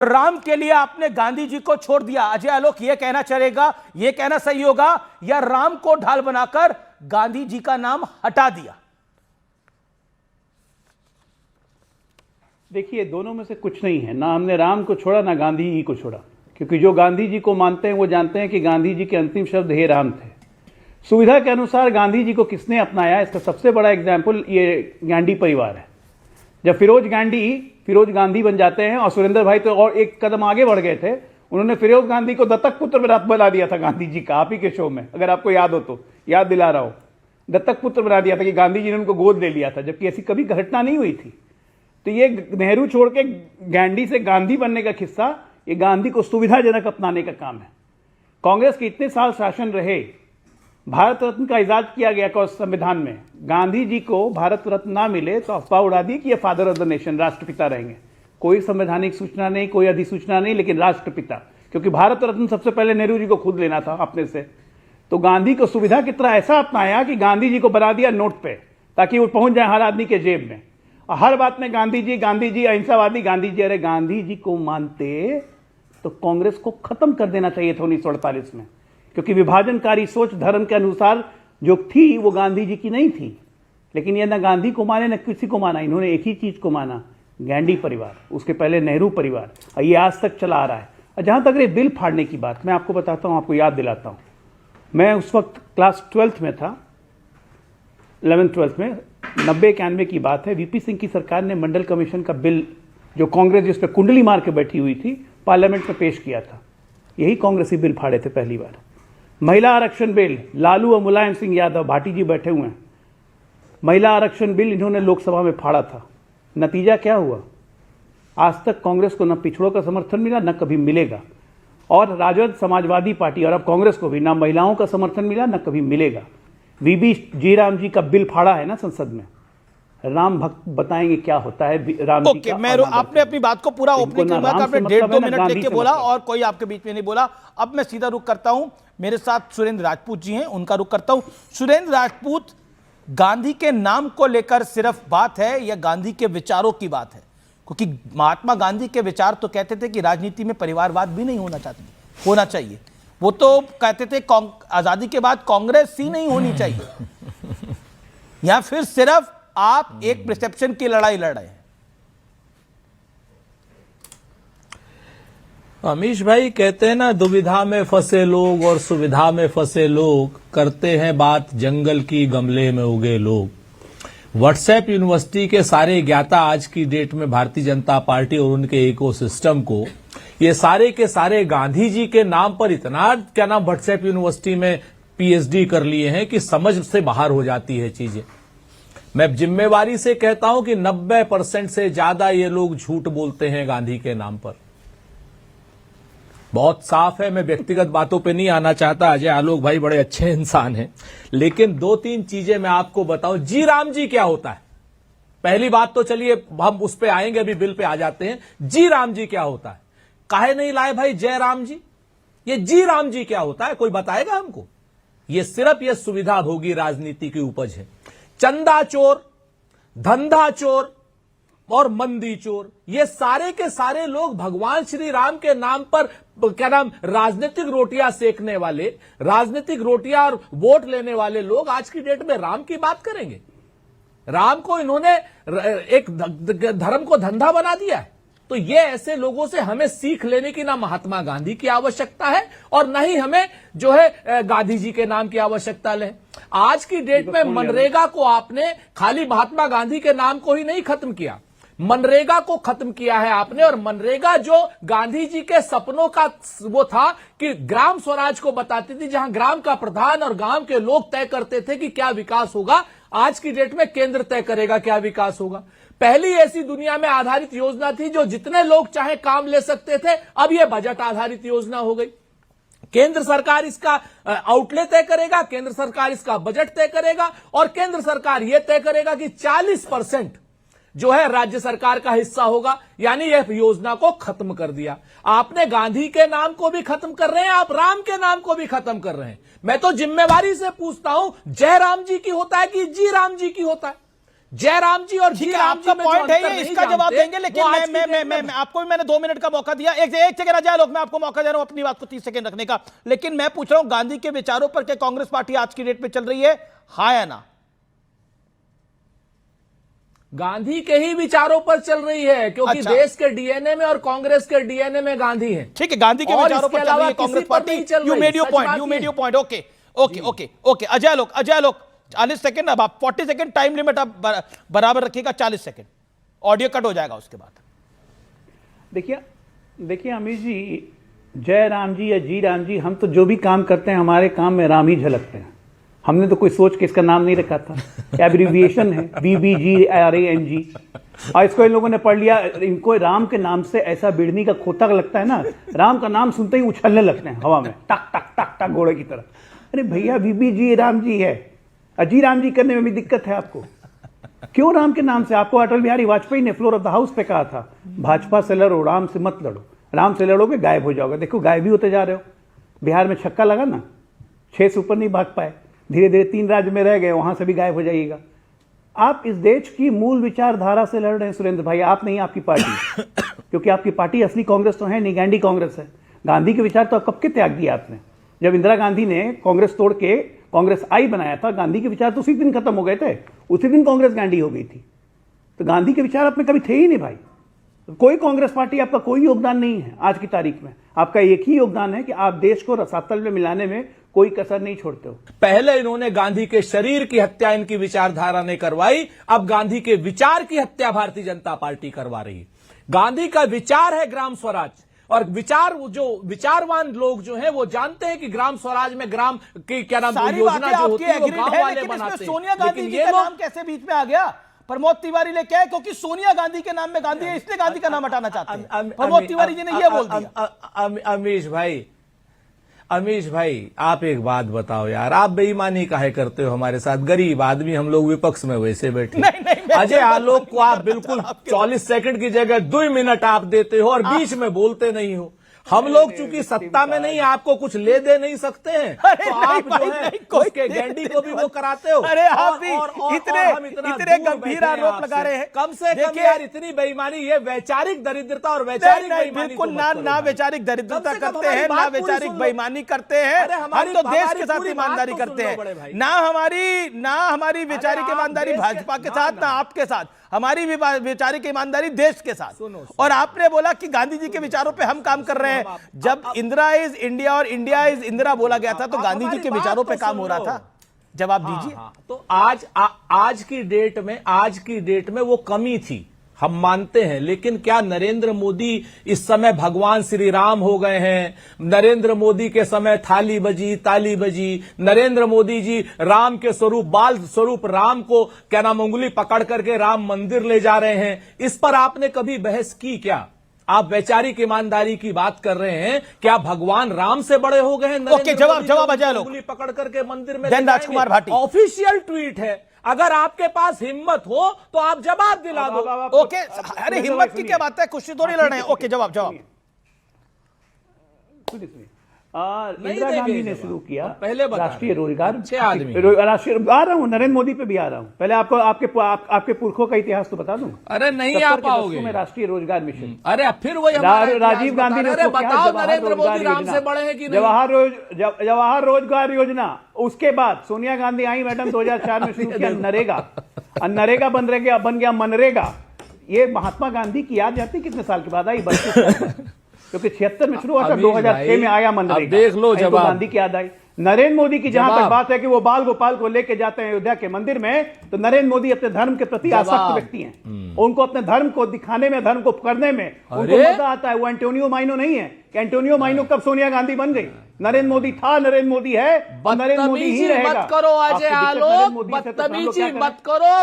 राम के लिए आपने गांधी जी को छोड़ दिया। अजय आलोक ये कहना चलेगा, ये कहना सही होगा, या राम को ढाल बनाकर गांधी जी का नाम हटा दिया? देखिए, दोनों में से कुछ नहीं है। ना हमने राम को छोड़ा ना गांधी जी को छोड़ा, क्योंकि जो गांधी जी को मानते हैं वो जानते हैं कि गांधी जी के अंतिम शब्द हे राम थे। सुविधा के अनुसार गांधी जी को किसने अपनाया, इसका सबसे बड़ा एग्जाम्पल ये गांधी परिवार है। जब फिरोज गांधी बन जाते हैं, और सुरेंद्र भाई तो और एक कदम आगे बढ़ गए थे, उन्होंने फिरोज गांधी को दत्तक पुत्र बना दिया था गांधी जी का, आप ही के शो में, अगर आपको याद हो तो, याद दिला रहा हो, दत्तक पुत्र बना दिया था कि गांधी जी ने उनको गोद ले लिया था, जबकि ऐसी कभी घटना नहीं हुई थी। तो ये नेहरू छोड़ के गांधी से गांधी बनने का किस्सा, ये गांधी को सुविधाजनक अपनाने का काम है। कांग्रेस के इतने साल शासन रहे, भारत रत्न का इजाद किया गया संविधान में, गांधी जी को भारत रत्न ना मिले तो अफवाह उड़ा दी कि ये फादर ऑफ द नेशन, राष्ट्रपिता रहेंगे। कोई संवैधानिक सूचना नहीं, कोई अधिसूचना नहीं, लेकिन राष्ट्रपिता, क्योंकि भारत रत्न सबसे पहले नेहरू जी को खुद लेना था अपने से। तो गांधी को सुविधा की तरह ऐसा अपनाया कि गांधी जी को बना दिया नोट पे, ताकि वो पहुंच जाए हर आदमी के जेब में। और हर बात में गांधी जी अहिंसावादी गांधी जी। अरे गांधी जी को मानते तो कांग्रेस को खत्म कर देना चाहिए था 1948 में, क्योंकि विभाजनकारी सोच धर्म के अनुसार जो थी वो गांधी जी की नहीं थी। लेकिन ये ना गांधी को माने न किसी को माना, इन्होंने एक ही चीज को माना, गांधी परिवार, उसके पहले नेहरू परिवार, और ये आज तक चला आ रहा है। और जहां तक ये बिल फाड़ने की बात, मैं आपको बताता हूं, आपको याद दिलाता हूं। मैं उस वक्त क्लास 12th में था, 11th-12th में, 90-91 की बात है। वीपी सिंह की सरकार ने मंडल कमीशन का बिल, जो कांग्रेस जिस पर कुंडली मार के बैठी हुई थी, पार्लियामेंट में पेश किया था। यही कांग्रेसी बिल फाड़े थे पहली बार। महिला आरक्षण बिल, लालू और मुलायम सिंह यादव, भाटी जी बैठे हुए हैं, महिला आरक्षण बिल इन्होंने लोकसभा में फाड़ा था। नतीजा क्या हुआ? आज तक कांग्रेस को न पिछड़ों का समर्थन मिला, न कभी मिलेगा। और राजद, समाजवादी पार्टी और अब कांग्रेस को भी ना महिलाओं का समर्थन मिला, न कभी मिलेगा। वीबी जी राम जी का बिल फाड़ा है ना संसद में। राम भक्त बताएंगे क्या होता है राम जी का। मैं आपने अपनी बात को पूरा ओपनिंग रिमार्क आपने 1.5-2 मिनट लेके बोला और कोई आपके बीच में नहीं बोला। अब मैं सीधा रुख करता हूं, मेरे साथ सुरेंद्र राजपूत जी हैं, उनका रुख करता हूं। सुरेंद्र राजपूत, गांधी के नाम को लेकर सिर्फ बात है या गांधी के विचारों की बात है? क्योंकि महात्मा गांधी के विचार तो कहते थे कि राजनीति में परिवारवाद भी नहीं होना चाहिए। वो तो कहते थे आजादी के बाद कांग्रेस ही नहीं होनी चाहिए, या फिर सिर्फ आप एक परसेप्शन की लड़ाई लड़ रहे हैं? अमीश भाई कहते हैं ना, दुविधा में फंसे लोग और सुविधा में फंसे लोग करते हैं बात जंगल की, गमले में उगे लोग। व्हाट्सएप यूनिवर्सिटी के सारे ज्ञाता आज की डेट में भारतीय जनता पार्टी और उनके इकोसिस्टम को, ये सारे के सारे गांधी जी के नाम पर इतना व्हाट्सएप यूनिवर्सिटी में पीएचडी कर लिए हैं कि समझ से बाहर हो जाती है चीजें। मैं जिम्मेवारी से कहता हूं कि 90% से ज्यादा ये लोग झूठ बोलते हैं गांधी के नाम पर। बहुत साफ है, मैं व्यक्तिगत बातों पे नहीं आना चाहता। अजय आलोक भाई बड़े अच्छे इंसान हैं, लेकिन 2-3 चीजें मैं आपको बताऊं। जी राम जी क्या होता है? पहली बात तो चलिए हम उस पे आएंगे, अभी बिल पे आ जाते हैं। जी राम जी क्या होता है? काहे नहीं लाए भाई जय राम जी? ये जी राम जी क्या होता है, कोई बताएगा हमको? ये सिर्फ ये सुविधा भोगी राजनीति की उपज है। चंदा चोर, धंधा चोर और मंदी चोर, ये सारे के सारे लोग भगवान श्री राम के नाम पर राजनीतिक रोटियां सेकने वाले, राजनीतिक रोटियां और वोट लेने वाले लोग आज की डेट में राम की बात करेंगे? राम को इन्होंने एक धर्म को धंधा बना दिया है। तो ये ऐसे लोगों से हमें सीख लेने की ना महात्मा गांधी की आवश्यकता है और ना ही हमें जो है गांधी जी के नाम की आवश्यकता है। आज की डेट में मनरेगा को आपने खाली महात्मा गांधी के नाम को ही नहीं खत्म किया, मनरेगा को खत्म किया है आपने। और मनरेगा जो गांधी जी के सपनों का वो था कि ग्राम स्वराज को बताती थी, जहां ग्राम का प्रधान और गांव के लोग तय करते थे कि क्या विकास होगा, आज की डेट में केंद्र तय करेगा क्या विकास होगा। पहली ऐसी दुनिया में आधारित योजना थी जो जितने लोग चाहे काम ले सकते थे, अब यह बजट आधारित योजना हो गई। केंद्र सरकार इसका आउटले तय करेगा, केंद्र सरकार इसका बजट तय करेगा और केंद्र सरकार यह तय करेगा कि 40% जो है राज्य सरकार का हिस्सा होगा। यानी यह योजना को खत्म कर दिया आपने। गांधी के नाम को भी खत्म कर रहे हैं आप, राम के नाम को भी खत्म कर रहे हैं। मैं तो जिम्मेवारी से पूछता हूं, जय राम जी की होता है कि जी राम जी की होता है? जयराम जी और जी राम जी आपका में जो पॉइंट है अंतर ये, नहीं इसका जवाब जानते, देंगे, लेकिन वो आज की डेट मैं में- आपको भी मैंने 2 मिनट का मौका दिया। एक सेकंड अजय लोग, मैं आपको मौका दे रहा हूं अपनी बात को 30 सेकंड रखने का, लेकिन मैं पूछ रहा हूं गांधी के विचारों पर क्या कांग्रेस पार्टी आज की डेट में चल रही है, हाँ या ना? गांधी के ही विचारों पर चल रही है, क्योंकि अच्छा। देश के डीएनए में और कांग्रेस के डीएनए में गांधी है। ठीक है, गांधी के और विचारों इसके पर चल रही है अलावा कांग्रेस किसी पर पार्टी। नहीं चल यू रही, मेड योर सच पॉइंट, बात यू ये मेड है। Your point. ओके अजय लोग 40 सेकंड, अब आप 40 सेकंड टाइम लिमिट आप बराबर रखिएगा, 40 सेकंड, ऑडियो कट हो जाएगा उसके बाद। देखिए अमित जी, जय राम जी या जी राम जी, हम तो जो भी काम करते हैं हमारे काम में राम ही झलकते हैं। हमने तो कोई सोच के इसका नाम नहीं रखा था, एब्रीविएशन है BBGRANG, और इसको इन लोगों ने पढ़ लिया। इनको राम के नाम से ऐसा बिड़नी का खोता लगता है ना, राम का नाम सुनते ही उछलने लगते हैं हवा में, टक टक टक टक घोड़े की तरह। अरे भैया BBG राम जी है, अजी राम जी करने में भी दिक्कत है आपको। क्यों राम के नाम से? आपको अटल बिहारी वाजपेयी ने फ्लोर ऑफ द हाउस पे कहा था, भाजपा से लड़ो, राम से मत लड़ो, राम से लड़ोगे गायब हो जाओगे। देखो गायब ही होते जा रहे हो। बिहार में छक्का लगा ना, 6 से ऊपर नहीं भाग पाए, धीरे धीरे 3 राज्य में रह गए, वहां से भी गायब हो जाइएगा। आप इस देश की मूल विचारधारा से लड़ रहे हैं सुरेंद्र भाई, आप नहीं, आपकी पार्टी, क्योंकि आपकी पार्टी असली कांग्रेस तो है नहीं, गैंडी कांग्रेस है। गांधी के विचार तो कब के त्याग दिए आपने? जब इंदिरा गांधी ने कांग्रेस तोड़ के कांग्रेस आई बनाया था, गांधी के विचार तो उसी दिन खत्म हो गए थे, उसी दिन कांग्रेस गांडी हो गई थी। तो गांधी के विचार आप में कभी थे ही नहीं भाई। कोई कांग्रेस पार्टी, आपका कोई योगदान नहीं है आज की तारीख में। आपका एक ही योगदान है कि आप देश को रसातल में मिलाने में कोई कसर नहीं छोड़ते हो। पहले इन्होंने गांधी के शरीर की हत्या इनकी विचारधारा ने करवाई, अब गांधी के विचार की हत्या भारतीय जनता पार्टी करवा रही है। गांधी का विचार है ग्राम स्वराज, और जो विचारवान लोग जो हैं वो जानते हैं कि ग्राम स्वराज में ग्राम की क्या नाम सारी योजना बातें जो होती है वो आपकी गांव एग्रीड है, वाले लेकिन बनाते इसमें हैं। सोनिया गांधी लेकिन जी ये का लोग नाम कैसे बीच में आ गया? प्रमोद तिवारी लेके आए क्योंकि सोनिया गांधी के नाम में गांधी है, इसलिए गांधी का नाम हटाना चाहते हैं। प्रमोद तिवारी जी ने यह बोल दिया। अमीश भाई, आप एक बात बताओ यार, आप बेईमानी काहे करते हो हमारे साथ? गरीब आदमी हम लोग विपक्ष में वैसे बैठे। नहीं, अजय आलोक को आप बिल्कुल 40 सेकंड की जगह 2 मिनट आप देते हो और बीच में बोलते नहीं हो। हम लोग चूंकि सत्ता में नहीं, आपको कुछ ले दे नहीं सकते हैं, तो आप जो है उसके गैंडी को भी वो कराते हो। अरे आप भी इतने गंभीर आरोप लगा रहे हैं। कम से कम यार इतनी बेईमानी, ये वैचारिक दरिद्रता और वैचारिक बेईमानी बिल्कुल ना वैचारिक दरिद्रता करते हैं, ना वैचारिक बेईमानी करते हैं। हम तो देश के साथ ईमानदारी करते हैं। ना हमारी वैचारिक ईमानदारी भाजपा के साथ, ना आपके साथ। हमारी वैचारिक ईमानदारी देश के साथ। और आपने बोला कि गांधी जी के विचारों पे हम काम कर रहे हैं। जब इंदिरा इज इंडिया और इंडिया इज इंदिरा बोला गया था, तो गांधी जी के विचारों पे काम हो रहा था। जवाब दीजिए। तो आज की डेट में वो कमी थी, हम मानते हैं, लेकिन क्या नरेंद्र मोदी इस समय भगवान श्री राम हो गए हैं? नरेंद्र मोदी के समय थाली बजी, ताली बजी। नरेंद्र मोदी जी राम के स्वरूप, बाल स्वरूप राम को क्या नाम उंगली पकड़ करके राम मंदिर ले जा रहे हैं। इस पर आपने कभी बहस की क्या? आप वैचारिक ईमानदारी की बात कर रहे हैं, क्या भगवान राम से बड़े हो गए हैं? ओके, जवाब अजय लोग। उंगली पकड़ करके मंदिर में राजकुमार भाटी, ऑफिशियल ट्वीट है। अगर आपके पास हिम्मत हो तो आप जवाब दिला दो। ओके, अरे हिम्मत की क्या बात है, कुछ थोड़ी लड़ रहे हैं। ओके, जवाब इंदिरा गांधी ने शुरू किया पहले राष्ट्रीय रोजगार। राष्ट्रीय आ रहा हूं, नरेंद्र मोदी पे भी आ रहा हूं। पहले आपको आपके पुरखों का इतिहास तो बता दूं। अरे नहीं आ पाओगे। में राष्ट्रीय रोजगार मिशन, अरे फिर वही राजीव गांधी ने बताओ, नरेंद्र मोदी राम से बड़े हैं कि नहीं? जवाहर रोजगार योजना। उसके बाद सोनिया गांधी आई मैडम, 2004 में शुरू किया नरेगा। नरेगा बन गया मनरेगा। ये महात्मा गांधी की याद जाती कितने साल के बाद आई? 32 क्योंकि 76 में शुरू हुआ था, 2006 में आया मनरेगा। देख लो जब गांधी की याद आई। नरेंद्र मोदी की जहां तक बात है कि वो बाल गोपाल को लेके जाते हैं अयोध्या के मंदिर में, तो नरेंद्र मोदी अपने धर्म के प्रति आसक्त व्यक्ति हैं। उनको अपने धर्म को दिखाने में, धर्म को करने में उनको मजा आता है। वो एंटोनियो माइनो नहीं है। एंटोनियो माइनो कब सोनिया गांधी बन गई? नरेंद्र मोदी था, नरेंद्र मोदी है, नरेंद्र मोदी ही रहेगा। मत करो अजय आलोक, बदतमीजी मत करो।